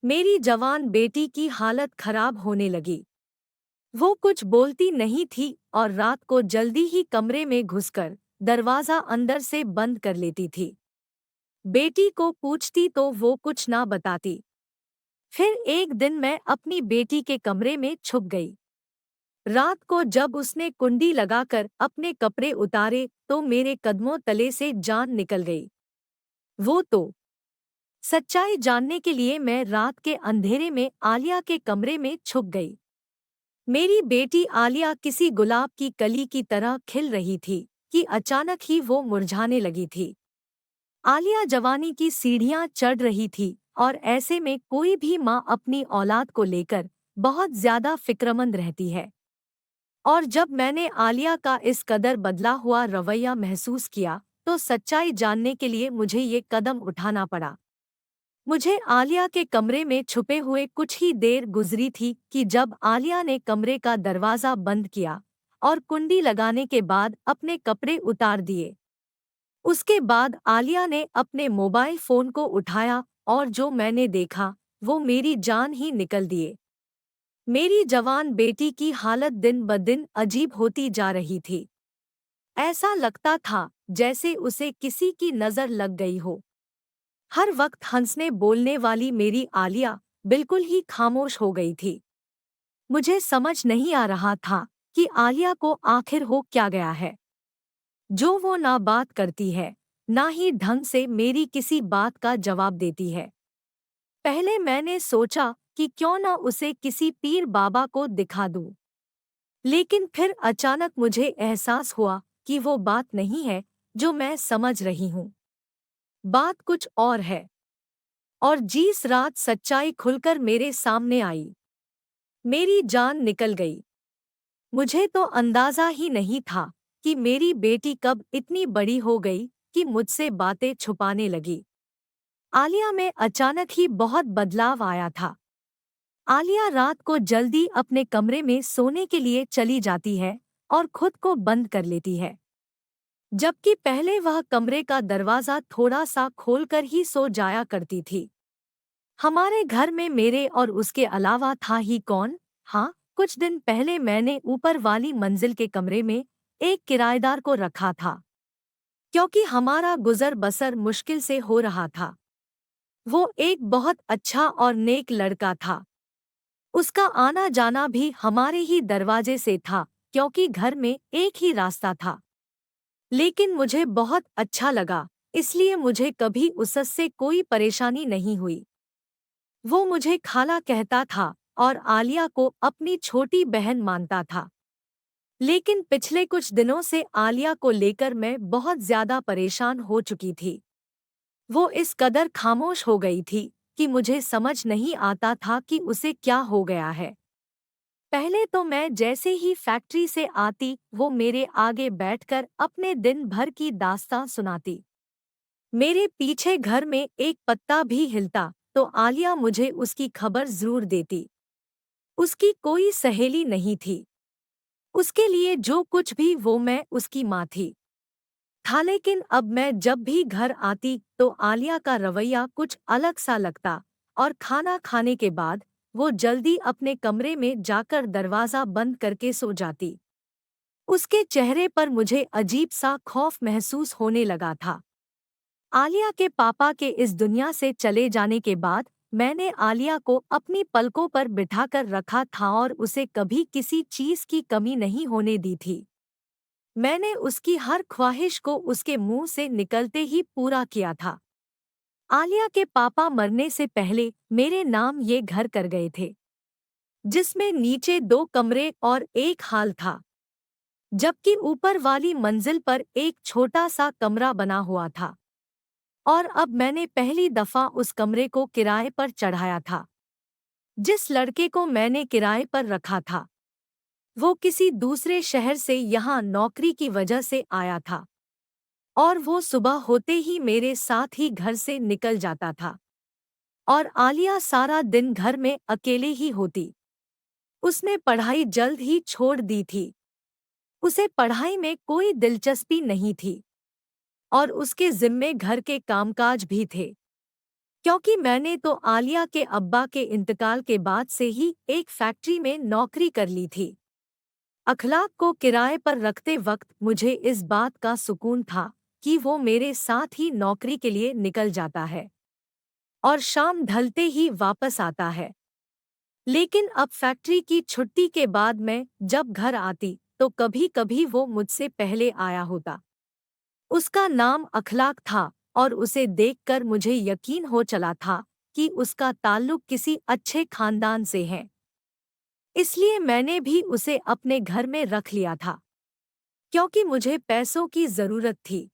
मेरी जवान बेटी की हालत खराब होने लगी। वो कुछ बोलती नहीं थी और रात को जल्दी ही कमरे में घुसकर दरवाजा अंदर से बंद कर लेती थी। बेटी को पूछती तो वो कुछ ना बताती। फिर एक दिन मैं अपनी बेटी के कमरे में छुप गई। रात को जब उसने कुंडी लगाकर अपने कपड़े उतारे तो मेरे कदमों तले से जान निकल गई। वो तो सच्चाई जानने के लिए मैं रात के अंधेरे में आलिया के कमरे में छुप गई। मेरी बेटी आलिया किसी गुलाब की कली की तरह खिल रही थी कि अचानक ही वो मुरझाने लगी थी। आलिया जवानी की सीढ़ियां चढ़ रही थी और ऐसे में कोई भी माँ अपनी औलाद को लेकर बहुत ज्यादा फिक्रमंद रहती है। और जब मैंने आलिया का इस कदर बदला हुआ रवैया महसूस किया तो सच्चाई जानने के लिए मुझे ये कदम उठाना पड़ा। मुझे आलिया के कमरे में छुपे हुए कुछ ही देर गुजरी थी कि जब आलिया ने कमरे का दरवाजा बंद किया और कुंडी लगाने के बाद अपने कपड़े उतार दिए। उसके बाद आलिया ने अपने मोबाइल फोन को उठाया और जो मैंने देखा वो मेरी जान ही निकल दिए। मेरी जवान बेटी की हालत दिन ब दिन अजीब होती जा रही थी। ऐसा लगता था जैसे उसे किसी की नजर लग गई हो। हर वक्त हंसने बोलने वाली मेरी आलिया बिल्कुल ही खामोश हो गई थी। मुझे समझ नहीं आ रहा था कि आलिया को आखिर हो क्या गया है जो वो ना बात करती है, ना ही ढंग से मेरी किसी बात का जवाब देती है। पहले मैंने सोचा कि क्यों ना उसे किसी पीर बाबा को दिखा दूं, लेकिन फिर अचानक मुझे एहसास हुआ कि वो बात नहीं है जो मैं समझ रही हूँ। बात कुछ और है। और जिस रात सच्चाई खुलकर मेरे सामने आई, मेरी जान निकल गई। मुझे तो अंदाजा ही नहीं था कि मेरी बेटी कब इतनी बड़ी हो गई कि मुझसे बातें छुपाने लगी। आलिया में अचानक ही बहुत बदलाव आया था। आलिया रात को जल्दी अपने कमरे में सोने के लिए चली जाती है और खुद को बंद कर लेती है, जबकि पहले वह कमरे का दरवाजा थोड़ा सा खोलकर ही सो जाया करती थी। हमारे घर में मेरे और उसके अलावा था ही कौन। हाँ, कुछ दिन पहले मैंने ऊपर वाली मंजिल के कमरे में एक किराएदार को रखा था, क्योंकि हमारा गुजर बसर मुश्किल से हो रहा था। वो एक बहुत अच्छा और नेक लड़का था। उसका आना जाना भी हमारे ही दरवाजे से था, क्योंकि घर में एक ही रास्ता था। लेकिन मुझे बहुत अच्छा लगा, इसलिए मुझे कभी उससे कोई परेशानी नहीं हुई। वो मुझे खाला कहता था और आलिया को अपनी छोटी बहन मानता था। लेकिन पिछले कुछ दिनों से आलिया को लेकर मैं बहुत ज्यादा परेशान हो चुकी थी। वो इस कदर खामोश हो गई थी कि मुझे समझ नहीं आता था कि उसे क्या हो गया है। पहले तो मैं जैसे ही फैक्ट्री से आती वो मेरे आगे बैठकर अपने दिन भर की दास्तां सुनाती। मेरे पीछे घर में एक पत्ता भी हिलता तो आलिया मुझे उसकी खबर जरूर देती। उसकी कोई सहेली नहीं थी। उसके लिए जो कुछ भी वो मैं उसकी माँ थी। लेकिन अब मैं जब भी घर आती तो आलिया का रवैया कुछ अलग सा लगता और खाना खाने के बाद वो जल्दी अपने कमरे में जाकर दरवाजा बंद करके सो जाती। उसके चेहरे पर मुझे अजीब सा खौफ महसूस होने लगा था। आलिया के पापा के इस दुनिया से चले जाने के बाद मैंने आलिया को अपनी पलकों पर बिठाकर रखा था और उसे कभी किसी चीज की कमी नहीं होने दी थी। मैंने उसकी हर ख्वाहिश को उसके मुंह से निकलते ही पूरा किया था। आलिया के पापा मरने से पहले मेरे नाम ये घर कर गए थे, जिसमें नीचे 2 कमरे और एक हाल था, जबकि ऊपर वाली मंजिल पर एक छोटा सा कमरा बना हुआ था। और अब मैंने पहली दफा उस कमरे को किराए पर चढ़ाया था। जिस लड़के को मैंने किराए पर रखा था वो किसी दूसरे शहर से यहाँ नौकरी की वजह से आया था और वो सुबह होते ही मेरे साथ ही घर से निकल जाता था और आलिया सारा दिन घर में अकेले ही होती। उसने पढ़ाई जल्द ही छोड़ दी थी। उसे पढ़ाई में कोई दिलचस्पी नहीं थी और उसके जिम्मे घर के कामकाज भी थे। क्योंकि मैंने तो आलिया के अब्बा के इंतकाल के बाद से ही एक फैक्ट्री में नौकरी कर ली थी। अखलाक को किराए पर रखते वक्त मुझे इस बात का सुकून था कि वो मेरे साथ ही नौकरी के लिए निकल जाता है और शाम ढलते ही वापस आता है। लेकिन अब फैक्ट्री की छुट्टी के बाद मैं जब घर आती तो कभी कभी वो मुझसे पहले आया होता। उसका नाम अखलाक था और उसे देखकर मुझे यकीन हो चला था कि उसका ताल्लुक किसी अच्छे खानदान से है। इसलिए मैंने भी उसे अपने घर में रख लिया था, क्योंकि मुझे पैसों की जरूरत थी।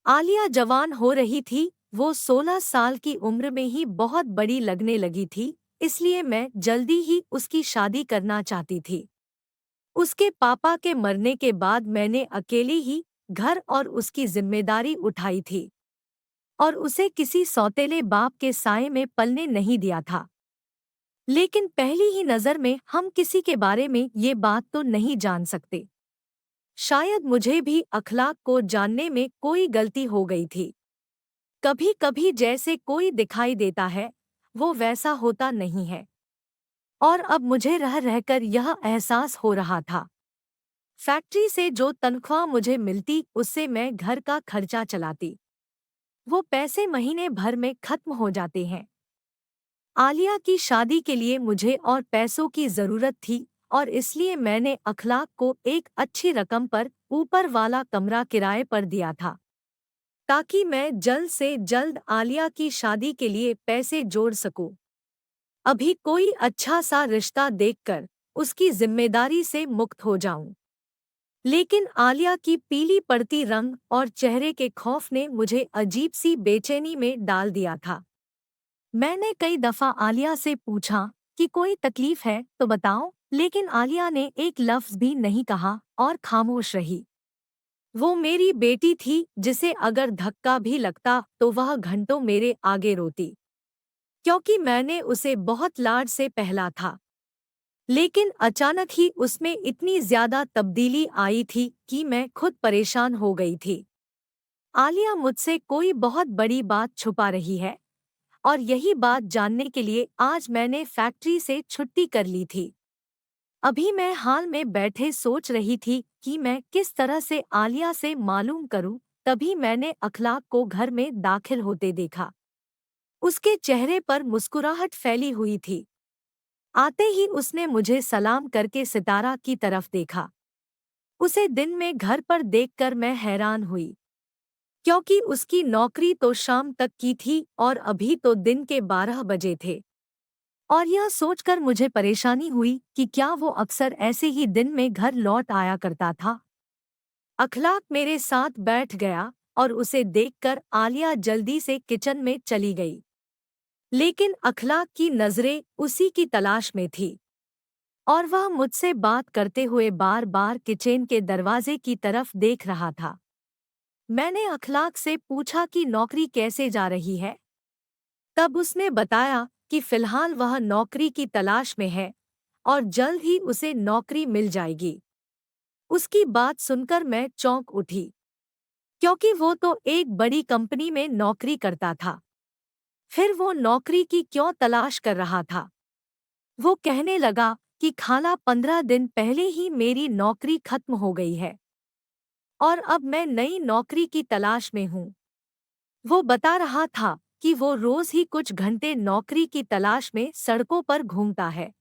आलिया जवान हो रही थी, वो 16 साल की उम्र में ही बहुत बड़ी लगने लगी थी, इसलिए मैं जल्दी ही उसकी शादी करना चाहती थी। उसके पापा के मरने के बाद मैंने अकेले ही घर और उसकी जिम्मेदारी उठाई थी और उसे किसी सौतेले बाप के साये में पलने नहीं दिया था। लेकिन पहली ही नज़र में हम किसी के बारे में ये बात तो नहीं जान सकते। शायद मुझे भी अखलाक को जानने में कोई गलती हो गई थी। कभी कभी जैसे कोई दिखाई देता है, वो वैसा होता नहीं है। और अब मुझे रह रहकर यह एहसास हो रहा था। फैक्ट्री से जो तनख्वाह मुझे मिलती उससे मैं घर का खर्चा चलाती। वो पैसे महीने भर में खत्म हो जाते हैं। आलिया की शादी के लिए मुझे और पैसों की जरूरत थी और इसलिए मैंने अखलाक को एक अच्छी रकम पर ऊपर वाला कमरा किराए पर दिया था, ताकि मैं जल्द से जल्द आलिया की शादी के लिए पैसे जोड़ सकूं। अभी कोई अच्छा सा रिश्ता देखकर उसकी जिम्मेदारी से मुक्त हो जाऊं। लेकिन आलिया की पीली पड़ती रंग और चेहरे के खौफ ने मुझे अजीब सी बेचैनी में डाल दिया था। मैंने कई दफा आलिया से पूछा कि कोई तकलीफ है तो बताओ, लेकिन आलिया ने एक लफ्ज भी नहीं कहा और खामोश रही। वो मेरी बेटी थी जिसे अगर धक्का भी लगता तो वह घंटों मेरे आगे रोती, क्योंकि मैंने उसे बहुत लाड से पहला था। लेकिन अचानक ही उसमें इतनी ज्यादा तब्दीली आई थी कि मैं खुद परेशान हो गई थी। आलिया मुझसे कोई बहुत बड़ी बात छुपा रही है और यही बात जानने के लिए आज मैंने फैक्ट्री से छुट्टी कर ली थी। अभी मैं हाल में बैठे सोच रही थी कि मैं किस तरह से आलिया से मालूम करूं, तभी मैंने अखलाक को घर में दाखिल होते देखा। उसके चेहरे पर मुस्कुराहट फैली हुई थी। आते ही उसने मुझे सलाम करके सितारा की तरफ देखा। उसे दिन में घर पर देखकर मैं हैरान हुई, क्योंकि उसकी नौकरी तो शाम तक की थी और अभी तो दिन के 12 बजे थे। और यह सोचकर मुझे परेशानी हुई कि क्या वो अक्सर ऐसे ही दिन में घर लौट आया करता था। अखलाक मेरे साथ बैठ गया और उसे देखकर आलिया जल्दी से किचन में चली गई। लेकिन अखलाक की नजरें उसी की तलाश में थी और वह मुझसे बात करते हुए बार बार किचन के दरवाजे की तरफ देख रहा था। मैंने अखलाक से पूछा कि नौकरी कैसे जा रही है। तब उसने बताया कि फिलहाल वह नौकरी की तलाश में है और जल्द ही उसे नौकरी मिल जाएगी। उसकी बात सुनकर मैं चौंक उठी, क्योंकि वो तो एक बड़ी कंपनी में नौकरी करता था। फिर वो नौकरी की क्यों तलाश कर रहा था? वो कहने लगा कि खाला 15 दिन पहले ही मेरी नौकरी खत्म हो गई है और अब मैं नई नौकरी की तलाश में हूँ। वो बता रहा था कि वो रोज ही कुछ घंटे नौकरी की तलाश में सड़कों पर घूमता है।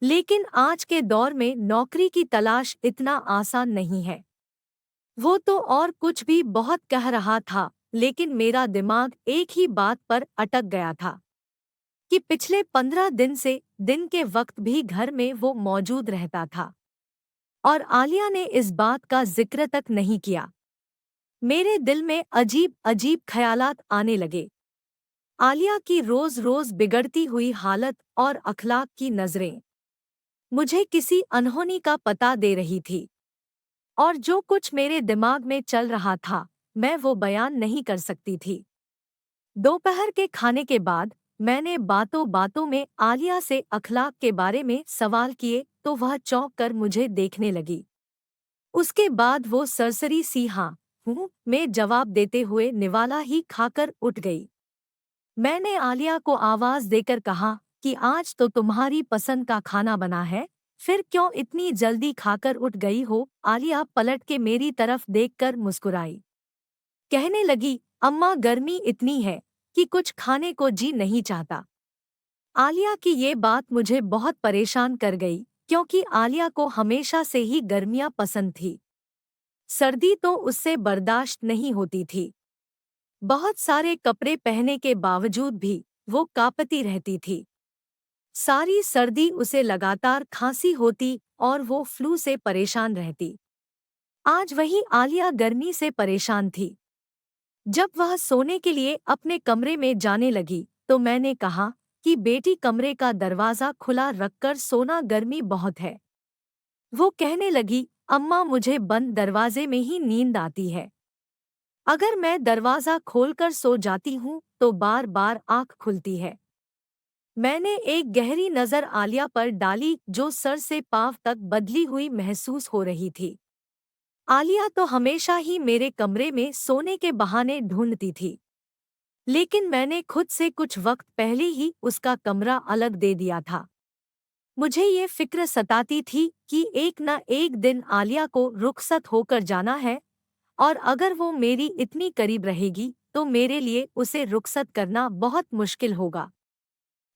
लेकिन आज के दौर में नौकरी की तलाश इतना आसान नहीं है। वो तो और कुछ भी बहुत कह रहा था, लेकिन मेरा दिमाग एक ही बात पर अटक गया था कि पिछले 15 दिन से दिन के वक्त भी घर में वो मौजूद रहता था और आलिया ने इस बात का जिक्र तक नहीं किया। मेरे दिल में अजीब अजीब ख्यालात आने लगे। आलिया की रोज रोज बिगड़ती हुई हालत और अखलाक की नजरें मुझे किसी अनहोनी का पता दे रही थी, और जो कुछ मेरे दिमाग में चल रहा था मैं वो बयान नहीं कर सकती थी। दोपहर के खाने के बाद मैंने बातों बातों में आलिया से अखलाक के बारे में सवाल किए तो वह चौंक कर मुझे देखने लगी। उसके बाद वो सरसरी सी हाँ हूँ में जवाब देते हुए निवाला ही खाकर उठ गई। मैंने आलिया को आवाज देकर कहा कि आज तो तुम्हारी पसंद का खाना बना है, फिर क्यों इतनी जल्दी खाकर उठ गई हो? आलिया पलट के मेरी तरफ देखकर मुस्कुराई। कहने लगी, अम्मा गर्मी इतनी है कि कुछ खाने को जी नहीं चाहता। आलिया की ये बात मुझे बहुत परेशान कर गई, क्योंकि आलिया को हमेशा से ही गर्मियां पसंद थी। सर्दी तो उससे बर्दाश्त नहीं होती थी। बहुत सारे कपड़े पहनने के बावजूद भी वो कांपती रहती थी। सारी सर्दी उसे लगातार खांसी होती और वो फ्लू से परेशान रहती। आज वही आलिया गर्मी से परेशान थी। जब वह सोने के लिए अपने कमरे में जाने लगी तो मैंने कहा कि बेटी कमरे का दरवाज़ा खुला रखकर सोना, गर्मी बहुत है। वो कहने लगी, अम्मा मुझे बंद दरवाजे में ही नींद आती है। अगर मैं दरवाज़ा खोलकर सो जाती हूँ तो बार बार आँख खुलती है। मैंने एक गहरी नज़र आलिया पर डाली जो सर से पाँव तक बदली हुई महसूस हो रही थी। आलिया तो हमेशा ही मेरे कमरे में सोने के बहाने ढूंढती थी, लेकिन मैंने खुद से कुछ वक्त पहले ही उसका कमरा अलग दे दिया था। मुझे ये फिक्र सताती थी कि एक न एक दिन आलिया को रुखसत होकर जाना है, और अगर वो मेरी इतनी करीब रहेगी तो मेरे लिए उसे रुखसत करना बहुत मुश्किल होगा,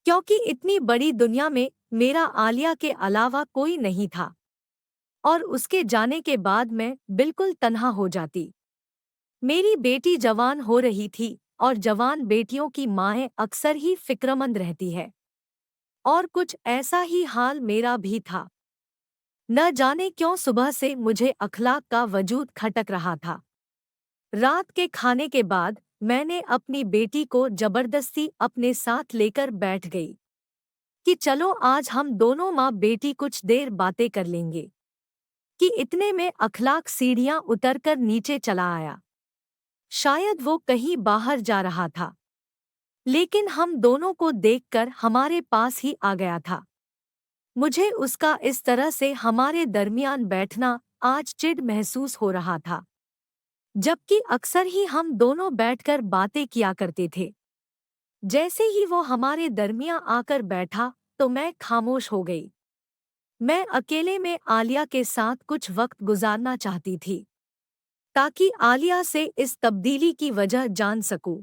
क्योंकि इतनी बड़ी दुनिया में मेरा आलिया के अलावा कोई नहीं था, और उसके जाने के बाद मैं बिल्कुल तन्हा हो जाती। मेरी बेटी जवान हो रही थी, और जवान बेटियों की माएँ अक्सर ही फिक्रमंद रहती है, और कुछ ऐसा ही हाल मेरा भी था। न जाने क्यों सुबह से मुझे अखलाक का वजूद खटक रहा था। रात के खाने के बाद मैंने अपनी बेटी को जबरदस्ती अपने साथ लेकर बैठ गई कि चलो आज हम दोनों माँ बेटी कुछ देर बातें कर लेंगे। कि इतने में अखलाक सीढ़ियाँ उतरकर नीचे चला आया। शायद वो कहीं बाहर जा रहा था, लेकिन हम दोनों को देखकर हमारे पास ही आ गया था। मुझे उसका इस तरह से हमारे दरमियान बैठना आज चिढ़ महसूस हो रहा था, जबकि अक्सर ही हम दोनों बैठकर बातें किया करते थे। जैसे ही वो हमारे दरमियां आकर बैठा तो मैं खामोश हो गई। मैं अकेले में आलिया के साथ कुछ वक्त गुजारना चाहती थी, ताकि आलिया से इस तब्दीली की वजह जान सकूं।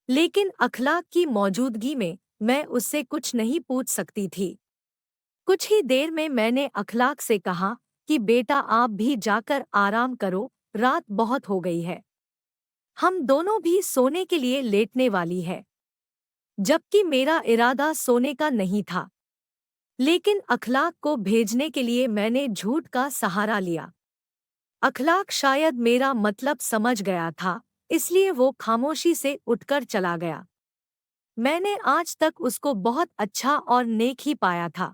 लेकिन अखलाक की मौजूदगी में मैं उससे कुछ नहीं पूछ सकती थी। कुछ ही देर में मैंने अखलाक से कहा कि बेटा आप भी जाकर आराम करो, रात बहुत हो गई है। हम दोनों भी सोने के लिए लेटने वाली है। जबकि मेरा इरादा सोने का नहीं था, लेकिन अखलाक को भेजने के लिए मैंने झूठ का सहारा लिया। अखलाक शायद मेरा मतलब समझ गया था, इसलिए वो खामोशी से उठकर चला गया। मैंने आज तक उसको बहुत अच्छा और नेक ही पाया था,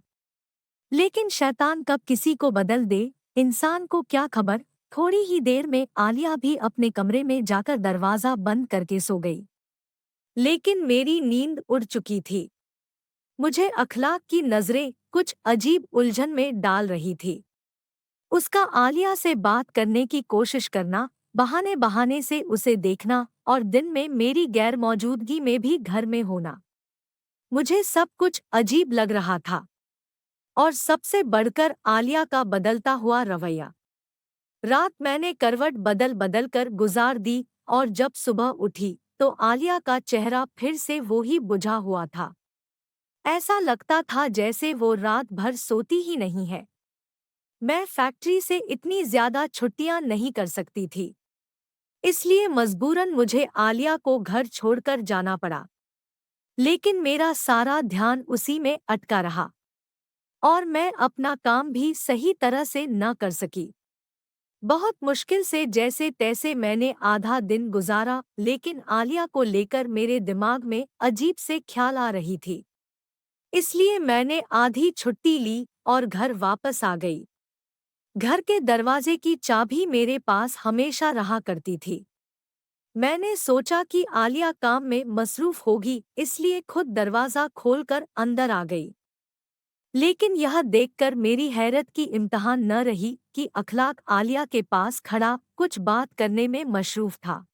लेकिन शैतान कब किसी को बदल दे, इंसान को क्या खबर। थोड़ी ही देर में आलिया भी अपने कमरे में जाकर दरवाज़ा बंद करके सो गई। लेकिन मेरी नींद उड़ चुकी थी। मुझे अखलाक की नज़रें कुछ अजीब उलझन में डाल रही थी। उसका आलिया से बात करने की कोशिश करना, बहाने बहाने से उसे देखना, और दिन में मेरी गैर मौजूदगी में भी घर में होना, मुझे सब कुछ अजीब लग रहा था। और सबसे बढ़कर आलिया का बदलता हुआ रवैया। रात मैंने करवट बदल बदल कर गुजार दी, और जब सुबह उठी तो आलिया का चेहरा फिर से वो ही बुझा हुआ था। ऐसा लगता था जैसे वो रात भर सोती ही नहीं है। मैं फैक्ट्री से इतनी ज्यादा छुट्टियां नहीं कर सकती थी, इसलिए मजबूरन मुझे आलिया को घर छोड़कर जाना पड़ा। लेकिन मेरा सारा ध्यान उसी में अटका रहा, और मैं अपना काम भी सही तरह से न कर सकी। बहुत मुश्किल से जैसे तैसे मैंने आधा दिन गुजारा, लेकिन आलिया को लेकर मेरे दिमाग में अजीब से ख्याल आ रही थी। इसलिए मैंने आधी छुट्टी ली और घर वापस आ गई। घर के दरवाजे की चाबी मेरे पास हमेशा रहा करती थी। मैंने सोचा कि आलिया काम में मसरूफ होगी, इसलिए खुद दरवाज़ा खोलकर अंदर आ गई। लेकिन यह देखकर मेरी हैरत की इम्तिहान न रही कि अखलाक आलिया के पास खड़ा कुछ बात करने में मशरूफ था।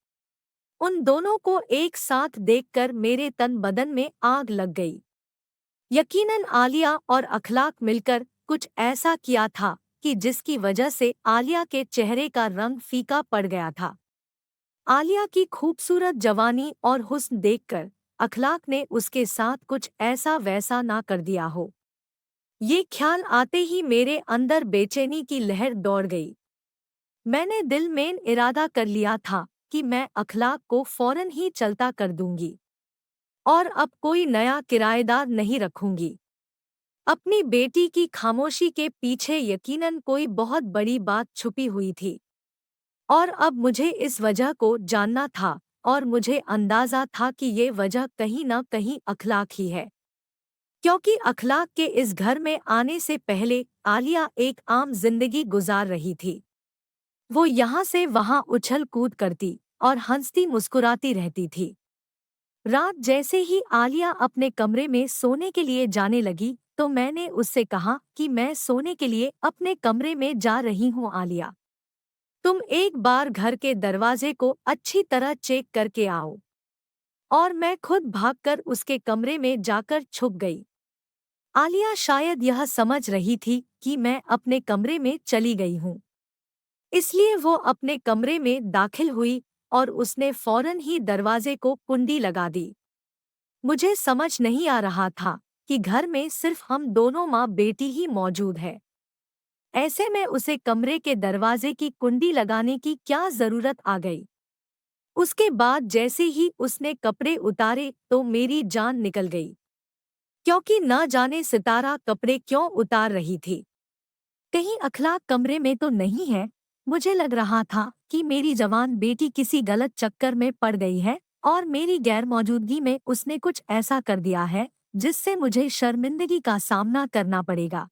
उन दोनों को एक साथ देखकर मेरे तन बदन में आग लग गई। यकीनन आलिया और अखलाक मिलकर कुछ ऐसा किया था कि जिसकी वजह से आलिया के चेहरे का रंग फीका पड़ गया था। आलिया की खूबसूरत जवानी और हुस्न देखकर अखलाक ने उसके साथ कुछ ऐसा वैसा ना कर दिया हो। ये ख्याल आते ही मेरे अंदर बेचैनी की लहर दौड़ गई। मैंने दिल में इरादा कर लिया था कि मैं अखलाक को फौरन ही चलता कर दूंगी और अब कोई नया किराएदार नहीं रखूंगी। अपनी बेटी की खामोशी के पीछे यकीनन कोई बहुत बड़ी बात छुपी हुई थी और अब मुझे इस वजह को जानना था और मुझे अंदाजा था कि ये वजह कहीं न कहीं अखलाक ही है। क्योंकि अखलाक के इस घर में आने से पहले आलिया एक आम जिंदगी गुजार रही थी। वो यहाँ से वहाँ उछल कूद करती और हंसती मुस्कुराती रहती थी। रात जैसे ही आलिया अपने कमरे में सोने के लिए जाने लगी तो मैंने उससे कहा कि मैं सोने के लिए अपने कमरे में जा रही हूँ आलिया। तुम एक बार घर के दरवाजे को अच्छी तरह चेक करके आओ। और मैं खुद भागकर उसके कमरे में जाकर छुप गई। आलिया शायद यह समझ रही थी कि मैं अपने कमरे में चली गई हूँ, इसलिए वो अपने कमरे में दाखिल हुई और उसने फौरन ही दरवाजे को कुंडी लगा दी। मुझे समझ नहीं आ रहा था कि घर में सिर्फ हम दोनों माँ बेटी ही मौजूद है। ऐसे में उसे कमरे के दरवाजे की कुंडी लगाने की क्या जरूरत आ गई। उसके बाद जैसे ही उसने कपड़े उतारे तो मेरी जान निकल गई, क्योंकि न जाने सितारा कपड़े क्यों उतार रही थी। कहीं अखलाक कमरे में तो नहीं है। मुझे लग रहा था कि मेरी जवान बेटी किसी गलत चक्कर में पड़ गई है और मेरी गैर मौजूदगी में उसने कुछ ऐसा कर दिया है जिससे मुझे शर्मिंदगी का सामना करना पड़ेगा।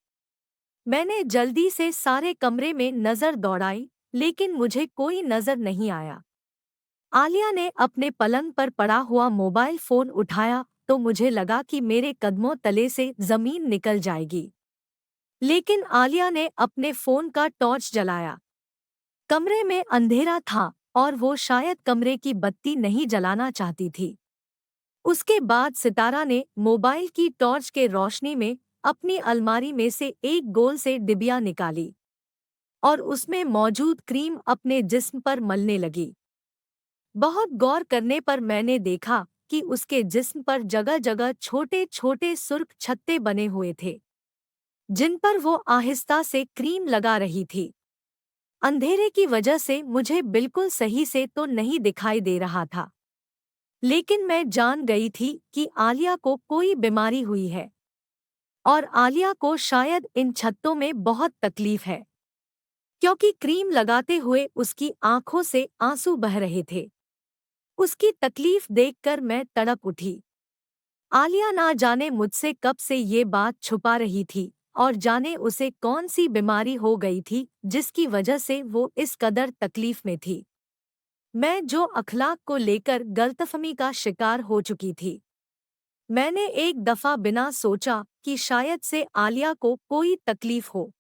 मैंने जल्दी से सारे कमरे में नजर दौड़ाई, लेकिन मुझे कोई नजर नहीं आया। आलिया ने अपने पलंग पर पड़ा हुआ मोबाइल फोन उठाया तो मुझे लगा कि मेरे कदमों तले से जमीन निकल जाएगी। लेकिन आलिया ने अपने फोन का टॉर्च जलाया। कमरे में अंधेरा था और वो शायद कमरे की बत्ती नहीं जलाना चाहती थी। उसके बाद सितारा ने मोबाइल की टॉर्च के रोशनी में अपनी अलमारी में से एक गोल से डिबिया निकाली और उसमें मौजूद क्रीम अपने जिस्म पर मलने लगी। बहुत गौर करने पर मैंने देखा कि उसके जिस्म पर जगह जगह छोटे छोटे सुर्ख छत्ते बने हुए थे, जिन पर वो आहिस्ता से क्रीम लगा रही थी। अंधेरे की वजह से मुझे बिल्कुल सही से तो नहीं दिखाई दे रहा था, लेकिन मैं जान गई थी कि आलिया को कोई बीमारी हुई है और आलिया को शायद इन छत्तों में बहुत तकलीफ है, क्योंकि क्रीम लगाते हुए उसकी आंखों से आंसू बह रहे थे। उसकी तकलीफ देखकर मैं तड़प उठी। आलिया ना जाने मुझसे कब से ये बात छुपा रही थी और जाने उसे कौन सी बीमारी हो गई थी जिसकी वजह से वो इस कदर तकलीफ में थी। मैं जो अखलाक को लेकर गलतफहमी का शिकार हो चुकी थी। मैंने एक दफा बिना सोचा कि शायद से आलिया को कोई तकलीफ हो,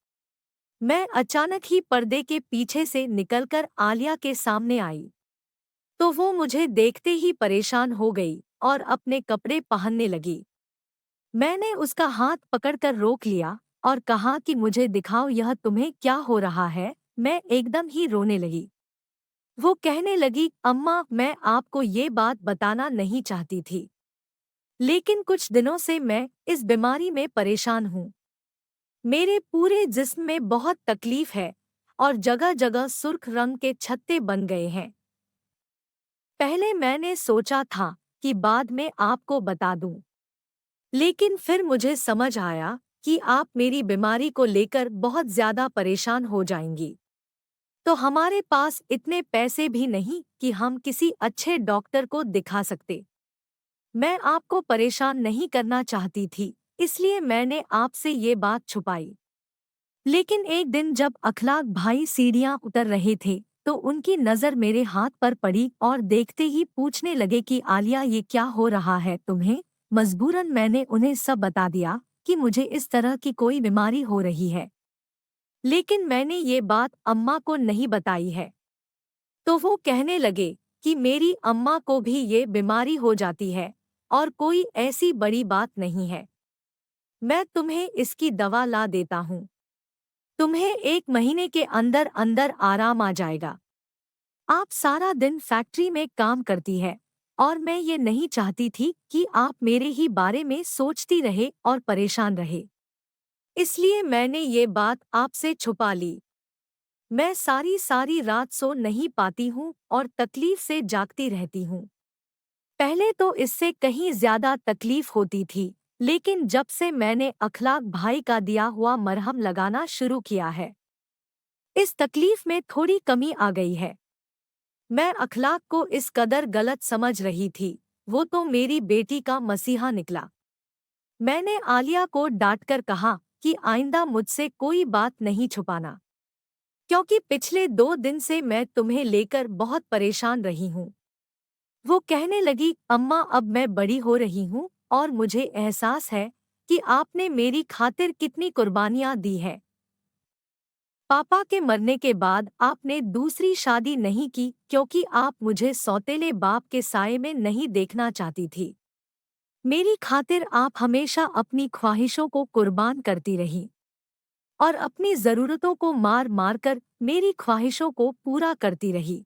मैं अचानक ही पर्दे के पीछे से निकलकर आलिया के सामने आई तो वो मुझे देखते ही परेशान हो गई और अपने कपड़े पहनने लगी। मैंने उसका हाथ पकड़कर रोक लिया और कहा कि मुझे दिखाओ यह तुम्हें क्या हो रहा है। मैं एकदम ही रोने लगी। वो कहने लगी, अम्मा मैं आपको ये बात बताना नहीं चाहती थी, लेकिन कुछ दिनों से मैं इस बीमारी में परेशान हूँ। मेरे पूरे जिस्म में बहुत तकलीफ है और जगह जगह सुर्ख रंग के छत्ते बन गए हैं। पहले मैंने सोचा था कि बाद में आपको बता दूं, लेकिन फिर मुझे समझ आया कि आप मेरी बीमारी को लेकर बहुत ज्यादा परेशान हो जाएंगी। तो हमारे पास इतने पैसे भी नहीं कि हम किसी अच्छे डॉक्टर को दिखा सकते। मैं आपको परेशान नहीं करना चाहती थी, इसलिए मैंने आपसे ये बात छुपाई। लेकिन एक दिन जब अखलाक भाई सीढ़ियां उतर रहे थे तो उनकी नज़र मेरे हाथ पर पड़ी और देखते ही पूछने लगे कि आलिया ये क्या हो रहा है तुम्हें। मजबूरन मैंने उन्हें सब बता दिया कि मुझे इस तरह की कोई बीमारी हो रही है, लेकिन मैंने ये बात अम्मा को नहीं बताई है। तो वो कहने लगे कि मेरी अम्मा को भी ये बीमारी हो जाती है और कोई ऐसी बड़ी बात नहीं है। मैं तुम्हें इसकी दवा ला देता हूँ। तुम्हें 1 महीने के अंदर अंदर आराम आ जाएगा। आप सारा दिन फैक्ट्री में काम करती है और मैं ये नहीं चाहती थी कि आप मेरे ही बारे में सोचती रहे और परेशान रहे। इसलिए मैंने ये बात आपसे छुपा ली। मैं सारी सारी रात सो नहीं पाती हूँ और तकलीफ से जागती रहती हूँ। पहले तो इससे कहीं ज्यादा तकलीफ होती थी, लेकिन जब से मैंने अखलाक भाई का दिया हुआ मरहम लगाना शुरू किया है, इस तकलीफ में थोड़ी कमी आ गई है। मैं अखलाक को इस कदर गलत समझ रही थी, वो तो मेरी बेटी का मसीहा निकला। मैंने आलिया को डांटकर कहा कि आइंदा मुझसे कोई बात नहीं छुपाना, क्योंकि पिछले 2 दिन से मैं तुम्हें लेकर बहुत परेशान रही हूँ। वो कहने लगी, अम्मा अब मैं बड़ी हो रही हूँ और मुझे एहसास है कि आपने मेरी खातिर कितनी कुर्बानियाँ दी है। पापा के मरने के बाद आपने दूसरी शादी नहीं की क्योंकि आप मुझे सौतेले बाप के साये में नहीं देखना चाहती थी। मेरी खातिर आप हमेशा अपनी ख्वाहिशों को कुर्बान करती रही और अपनी ज़रूरतों को मार मार कर मेरी ख्वाहिशों को पूरा करती रही।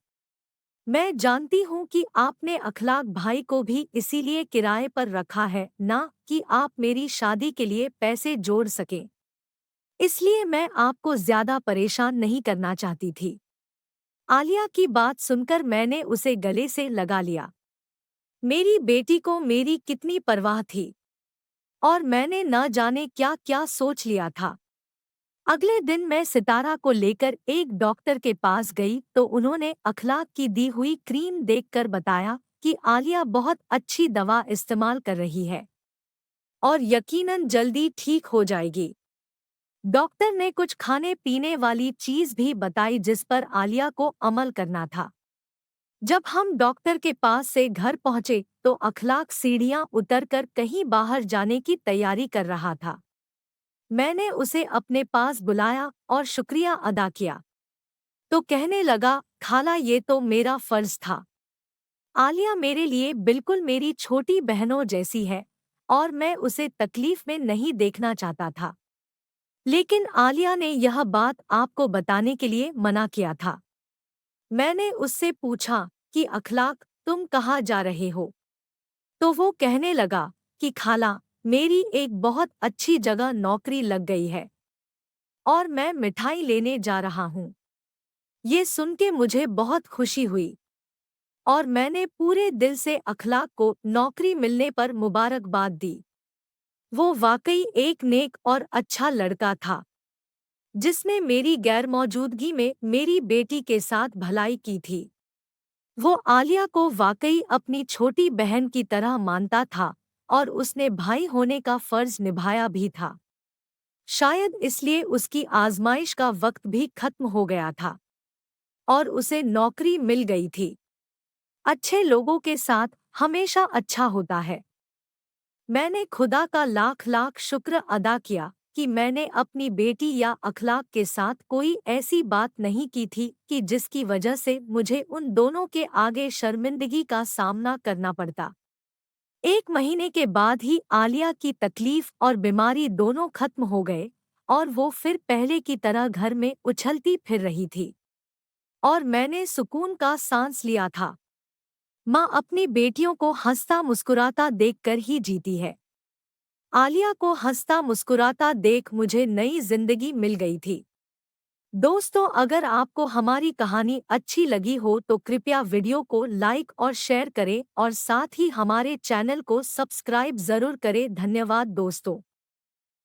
मैं जानती हूँ कि आपने अखलाक भाई को भी इसीलिए किराए पर रखा है, ना कि आप मेरी शादी के लिए पैसे जोड़ सकें। इसलिए मैं आपको ज्यादा परेशान नहीं करना चाहती थी। आलिया की बात सुनकर मैंने उसे गले से लगा लिया। मेरी बेटी को मेरी कितनी परवाह थी और मैंने न जाने क्या क्या सोच लिया था। अगले दिन मैं सितारा को लेकर एक डॉक्टर के पास गई तो उन्होंने अखलाक की दी हुई क्रीम देखकर बताया कि आलिया बहुत अच्छी दवा इस्तेमाल कर रही है और यकीनन जल्दी ठीक हो जाएगी। डॉक्टर ने कुछ खाने पीने वाली चीज भी बताई जिस पर आलिया को अमल करना था। जब हम डॉक्टर के पास से घर पहुंचे तो अखलाक सीढ़ियां उतरकर कहीं बाहर जाने की तैयारी कर रहा था। मैंने उसे अपने पास बुलाया और शुक्रिया अदा किया तो कहने लगा, खाला ये तो मेरा फर्ज था। आलिया मेरे लिए बिल्कुल मेरी छोटी बहनों जैसी है और मैं उसे तकलीफ में नहीं देखना चाहता था। लेकिन आलिया ने यह बात आपको बताने के लिए मना किया था। मैंने उससे पूछा कि अखलाक तुम कहाँ जा रहे हो? तो वो कहने लगा कि खाला मेरी एक बहुत अच्छी जगह नौकरी लग गई है और मैं मिठाई लेने जा रहा हूँ। ये सुन के मुझे बहुत खुशी हुई और मैंने पूरे दिल से अखलाक को नौकरी मिलने पर मुबारकबाद दी। वो वाकई एक नेक और अच्छा लड़का था जिसने मेरी गैरमौजूदगी में मेरी बेटी के साथ भलाई की थी। वो आलिया को वाकई अपनी छोटी बहन की तरह मानता था और उसने भाई होने का फर्ज निभाया भी था। शायद इसलिए उसकी आजमाइश का वक्त भी खत्म हो गया था और उसे नौकरी मिल गई थी। अच्छे लोगों के साथ हमेशा अच्छा होता है। मैंने खुदा का लाख लाख शुक्र अदा किया कि मैंने अपनी बेटी या अखलाक के साथ कोई ऐसी बात नहीं की थी कि जिसकी वजह से मुझे उन दोनों के आगे शर्मिंदगी का सामना करना पड़ता। 1 महीने के बाद ही आलिया की तकलीफ और बीमारी दोनों खत्म हो गए और वो फिर पहले की तरह घर में उछलती फिर रही थी और मैंने सुकून का सांस लिया था। माँ अपनी बेटियों को हंसता मुस्कुराता देखकर ही जीती है। आलिया को हंसता मुस्कुराता देख मुझे नई जिंदगी मिल गई थी। दोस्तों, अगर आपको हमारी कहानी अच्छी लगी हो तो कृपया वीडियो को लाइक और शेयर करें और साथ ही हमारे चैनल को सब्सक्राइब जरूर करें। धन्यवाद दोस्तों।